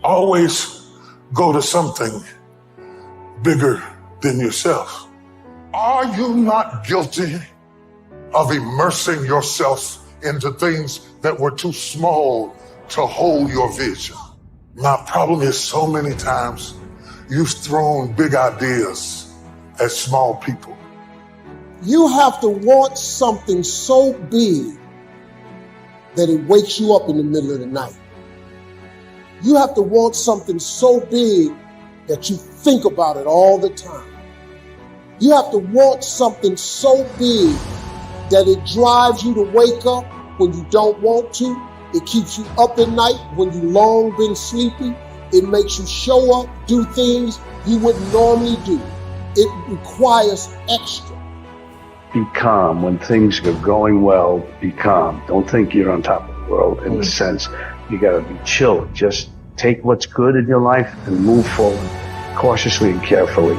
Always go to something bigger than yourself. Are you not guilty of immersing yourself into things that were too small to hold your vision? My problem is so many times you've thrown big ideas at small people. You have to want something so big that it wakes you up in the middle of the night. You have to want something so big that you think about it all the time. You have to want something so big that it drives you to wake up when you don't want to. It keeps you up at night when you long been sleepy. It makes you show up, do things you wouldn't normally do. It requires extra. Be calm when things are going well. Be calm. Don't think you're on top of the world in the sense you got to be chill. Just take what's good in your life and move forward cautiously and carefully.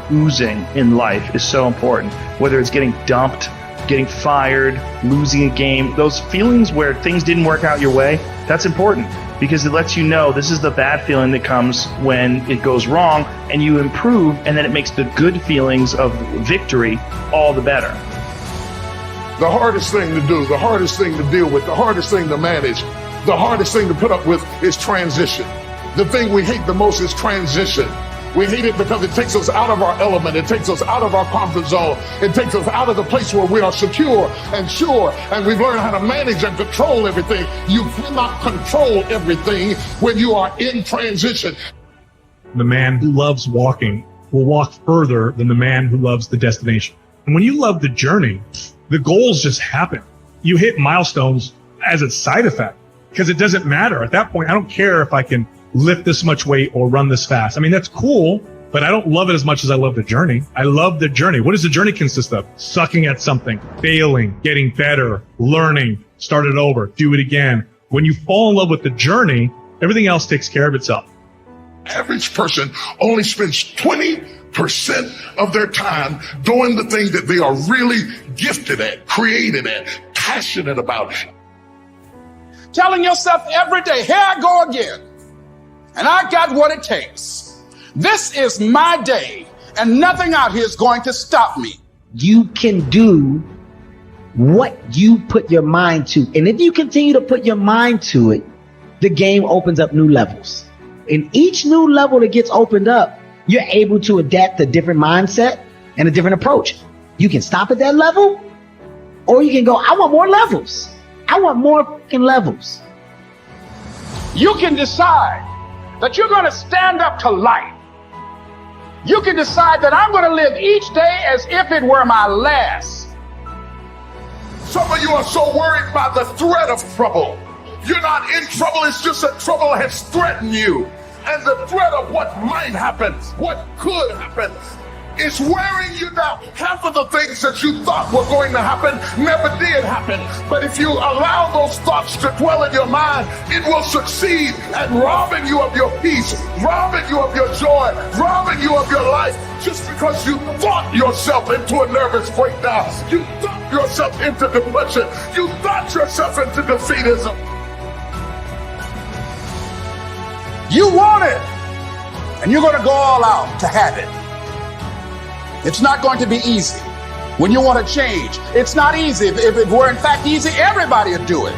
Losing in life is so important, whether it's getting dumped, getting fired, losing a game, those feelings where things didn't work out your way, that's important because it lets you know this is the bad feeling that comes when it goes wrong and you improve, and then it makes the good feelings of victory all the better. The hardest thing to do, the hardest thing to deal with, the hardest thing to manage, the hardest thing to put up with is transition. The thing we hate the most is transition. We hate it because it takes us out of our element. It takes us out of our comfort zone. It takes us out of the place where we are secure and sure, and we've learned how to manage and control everything. You cannot control everything when you are in transition. The man who loves walking will walk further than the man who loves the destination. And when you love the journey, the goals just happen. You hit milestones as a side effect because it doesn't matter. At that point, I don't care if I can lift this much weight or run this fast. I mean, that's cool, but I don't love it as much as I love the journey. I love the journey. What does the journey consist of? Sucking at something, failing, getting better, learning, start it over, do it again. When you fall in love with the journey, everything else takes care of itself. Average person only spends 20% of their time doing the thing that they are really gifted at, created at, passionate about. Telling yourself every day, here I go again. And I got what it takes. This is my day, and nothing out here is going to stop me. You can do what you put your mind to. And if you continue to put your mind to it, the game opens up new levels. In each new level that gets opened up, you're able to adapt a different mindset and a different approach. You can stop at that level, or you can go, I want more levels. I want more fucking levels. You can decide that you're going to stand up to life. You can decide that I'm going to live each day as if it were my last. Some of you are so worried by the threat of trouble. You're not in trouble, it's just that trouble has threatened you. And the threat of what might happen, what could happen, is wearing you down. Half of the things that you thought were going to happen never did happen. But if you allow those thoughts to dwell in your mind, it will succeed at robbing you of your peace, robbing you of your joy, robbing you of your life, just because you thought yourself into a nervous breakdown. You thought yourself into depression. You thought yourself into defeatism. You want it, and you're going to go all out to have it. It's not going to be easy when you want to change. It's not easy. If it were in fact easy, everybody would do it.